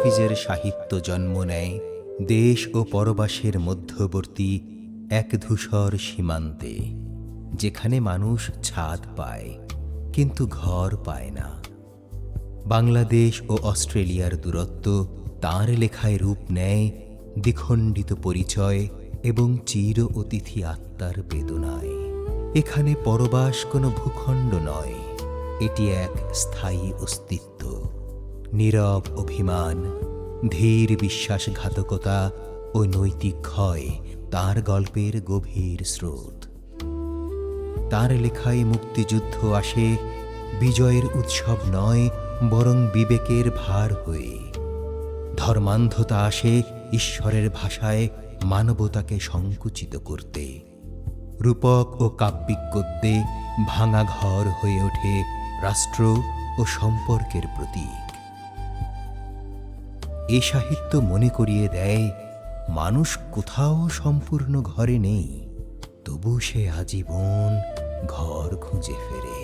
হাফিজের সাহিত্য জন্ম নেয় দেশ ও পরবাসের মধ্যবর্তী এক ধূসর সীমান্তে, যেখানে মানুষ ছাদ পায় কিন্তু ঘর পায় না। বাংলাদেশ ও অস্ট্রেলিয়ার দূরত্ব তাঁর লেখায় রূপ নেয় দ্বিখণ্ডিত পরিচয় এবং চির অতিথি আত্মার বেদনায়। এখানে পরবাস কোনো ভূখণ্ড নয়, এটি এক স্থায়ী অস্তিত্ব, নীরব অভিমান, ধীর বিশ্বাসঘাতকতা ও নৈতিক ক্ষয় তাঁর গল্পের গভীর স্রোত। তাঁর লেখায় মুক্তিযুদ্ধ আসে বিজয়ের উৎসব নয়, বরং বিবেকের ভার হয়ে। ধর্মান্ধতা আসে ঈশ্বরের ভাষায় মানবতাকে সংকুচিত করতে। রূপক ও কাব্যিক গদ্যে ভাঙা ঘর হয়ে ওঠে রাষ্ট্র ও সম্পর্কের প্রতীক। এ সাহিত্য মনে করিয়ে দেয়, মানুষ কোথাও সম্পূর্ণ ঘরে নেই, তবু সে আজীবন ঘর খুঁজে ফেরে।